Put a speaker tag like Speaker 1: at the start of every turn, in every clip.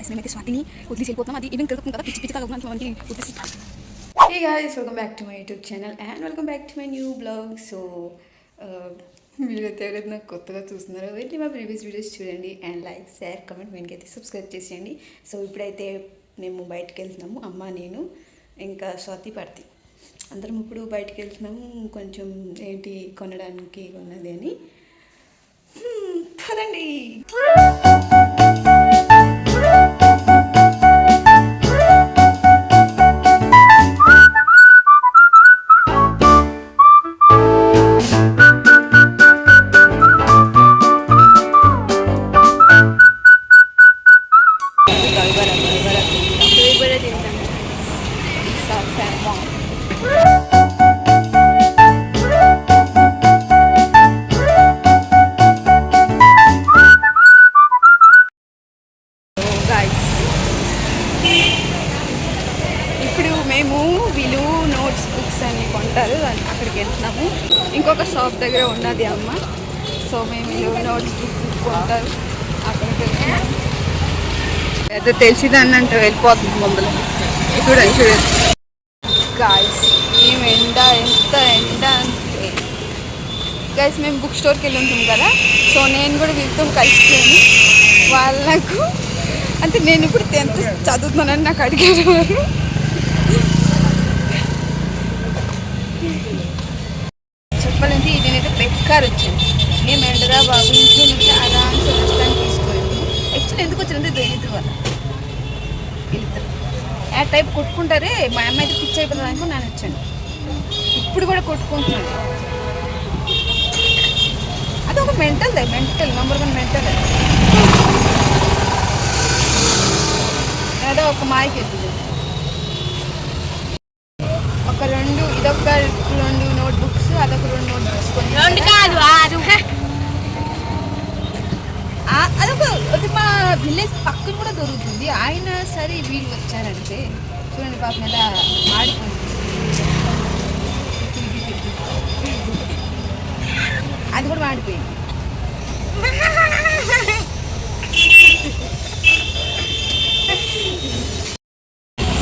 Speaker 1: మేమైతే స్వాతిని వదిలేసి వెళ్ళిపోతున్నాం. అది ఈవెన్ తిరుగుతుంది కదా, పిచ్చి పిచ్చిగా మనకి వదిలేసి. Hey guys, welcome back to my YouTube channel and welcome back to my new vlog. So మీరైతే ఎవరైతే నాకు కొత్తగా చూస్తున్నారో వెళ్ళి మా ప్రీవియస్ వీడియోస్ చూడండి అండ్ లైక్ షేర్ కమెంట్ మీకైతే సబ్స్క్రైబ్ చేసేయండి. సో ఇప్పుడైతే మేము బయటకు వెళ్తున్నాము, అమ్మ నేను ఇంకా స్వాతి పార్తి అందరం ఇప్పుడు బయటకు వెళ్తున్నాము. కొంచెం ఏంటి కొనడానికి ఉన్నది అని కదండి. ఇప్పుడు మేము వీళ్ళు నోట్స్ బుక్స్ అన్ని కొంటారు, అక్కడికి వెళ్తున్నాము. ఇంకొక షాప్ దగ్గర ఉన్నది అమ్మ. సో మేము వీళ్ళు నోట్స్ బుక్స్ కొంటారు, అక్కడికి వెళ్తున్నాము. అయితే తెలిసిందని అంటే వెళ్ళిపోతుంది ముందులో. చూడండి చూడండి గాయస్, మేము ఎండ ఎంత ఎండ అంటే గాయస్, మేము బుక్ స్టోర్కి వెళ్ళి ఉంటాం కదా. సో నేను కూడా వీళ్ళతో కలిసిపోయాను. వాళ్ళకు అంటే నేను ఇప్పుడు 10th చదువుతున్నానని నాకు అడిగారు వారు. చెప్పాలంటే నేనైతే బెక్కర్ వచ్చాను. మేము ఎండరా బాబు, ఇంట్లో నుంచి ఆరామ్స్ రెస్టారెంట్ తీసుకోండి. యాక్చువల్లీ ఎందుకు వచ్చినంటే దేనిద్దు వల్ల వెళ్తారు ఆ టైప్ కొట్టుకుంటారే. మా అమ్మ అయితే పిచ్చి అయిపోతుంది అనుకో నేను వచ్చాను. ఇప్పుడు కూడా కొట్టుకుంటున్నాను. అది ఒక మెంటల్ నెంబర్ 1 మెంటల్. అదే ఒక మాయకి ఎత్తుంది. ఒక 2 ఇదొక 2 నోట్ బుక్స్, అదొక 2 నోట్ బుక్స్ అదొక మా విలేజ్ పక్కన కూడా దొరుకుతుంది. ఆయన సరే వీళ్ళు వచ్చారంటే చూడండి పాపం ఎలా ఆడిపోయింది. అది కూడా మాడిపోయింది.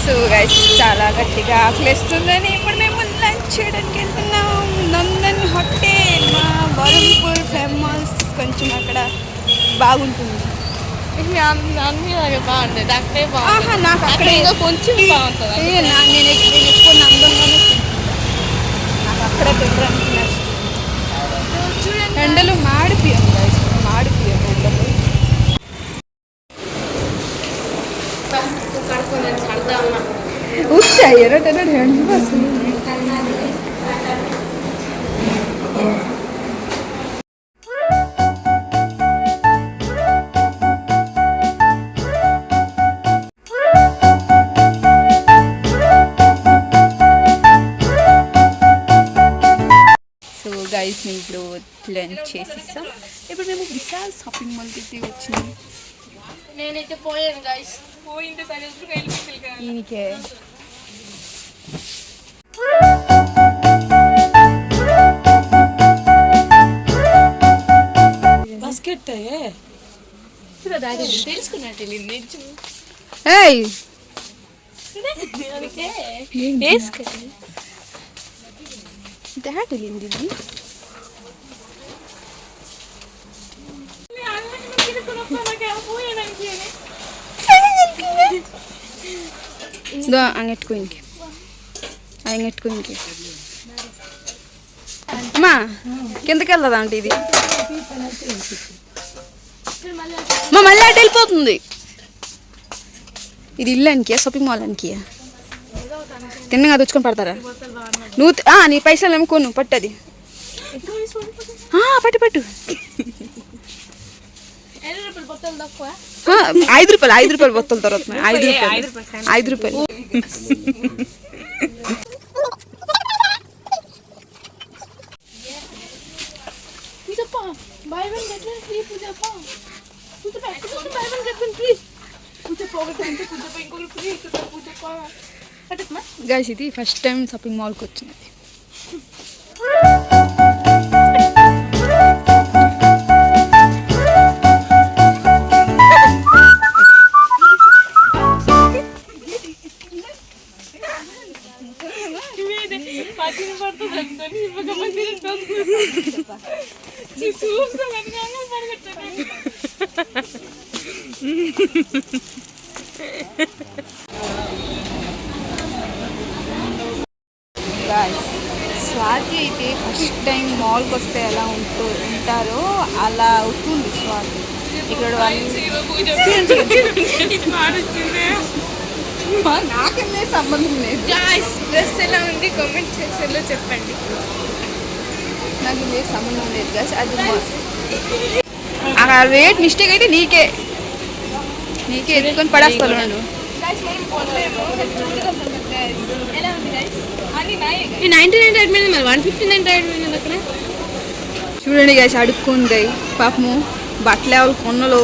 Speaker 1: సో గైస్, చాలా గట్టిగా ఆకలిస్తుందని ఇప్పుడు మేము లంచ్ చేయడానికి వెళ్తున్నాం. నందన్ హోటల్ మా బరంపూర్ ఫేమస్. కొంచెం అక్కడ బాగుంటుంది. నాకు అక్కడ కొంచెం బాగుంటుంది. నేను ఎక్కువ నందన్లోనే నాకు అక్కడే తినడానికి నచ్చుతుంది. ఎండలు మాడిపోయాం గైస్, మాడిపోయాం ఎండలు. వచ్చాయరా హ్యాండ్ వస్తుంది. సో గైస్, మేము ఇప్పుడు లంచ్ చేసేస్తాం. ఇప్పుడు మేము విశాల్ షాపింగ్ మాల్కి అయితే వచ్చినాం.
Speaker 2: నేనైతే పోయాను గైస్, పోయింటే సరే
Speaker 1: ఈయనకే
Speaker 2: బాస్కెట్ తెలుసుకున్నట్టు
Speaker 1: తెలియంది. అంగెట్టుకోనికి అమ్మా కిందకి వెళ్దా అంటే ఇది మా మళ్ళీ అటు వెళ్ళిపోతుంది. ఇది ఇల్లు అనికియా, షాపింగ్ మాల్ అనికియా? తిన్నగా తెచ్చుకొని పడతారా నువ్వు? నీ పైసలు ఏమో పట్టది. పట్టు 5 రూపాయలు బొత్తలు తర్వాత 5 రూపాయలు. గైస్, ఇది ఫస్ట్ టైం షాపింగ్ మాల్కి వచ్చినది.
Speaker 2: అయితే పచ్చిన పడుతుంది అనుకొని ఇవ్వకపోతే చూస్తాను
Speaker 1: గాయ్స్ స్వాతి అయితే ఫస్ట్ టైం మాల్కి వస్తే ఎలా ఉంటారో అలా అవుతుంది స్వాతి ఇక్కడ నాకేమే సంబంధం లేదు.
Speaker 2: గాయ్స్ డ్రెస్ ఎలా ఉంది కామెంట్ సెక్షన్లో చెప్పండి.
Speaker 1: నాకు ఇదే సంబంధం లేదు గాయ్స్. అది ఆ రేట్ మిస్టేక్ అయితే నీకే ఎత్తుకొని పడేస్తాను.
Speaker 2: గాయ్స్ మనం కొనలేము ఎలా ఉంది గాయ్స్ అన్ని నాయే
Speaker 3: ఈ 99 రేట్ మీద మరి 159 రేట్ మీద అక్కడ
Speaker 1: చూడండి గాయ్స్ అడుక్కుంది పాపము బట్టలు ఎవరు కొన్నలు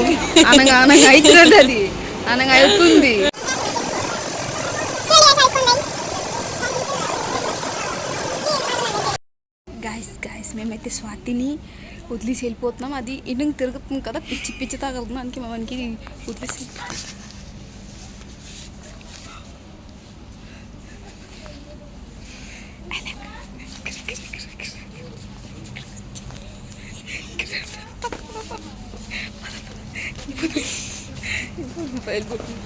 Speaker 1: అనగా అవుతుంది. అది అనగా అవుతుంది. గాయస్ మేమైతే స్వాతిని వదిలేసి వెళ్ళిపోతున్నాం. అది ఇంటికి తిరుగుతుంది కదా, పిచ్చి తాగలుగుతుంది. అందుకే మనకి వదిలేసి వెళ్ళిపోతుంది.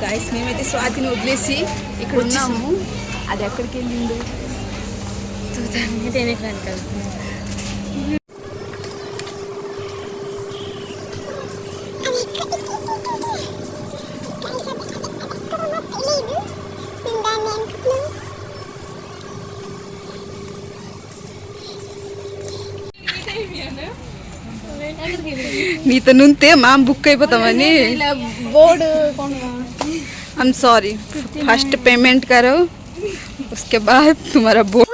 Speaker 1: గాయస్ మేమైతే స్వాతిని వదిలేసి ఇక్కడ ఉన్నాము. అది ఎక్కడికి వెళ్ళిండు
Speaker 3: నేనే ఫ్రెండ్ కదా.
Speaker 1: నీతో నుంతే మా బుక్ అయిపోతామని.
Speaker 3: Board
Speaker 1: I am sorry, first payment करो उसके बाद तुम्हारा बोर्ड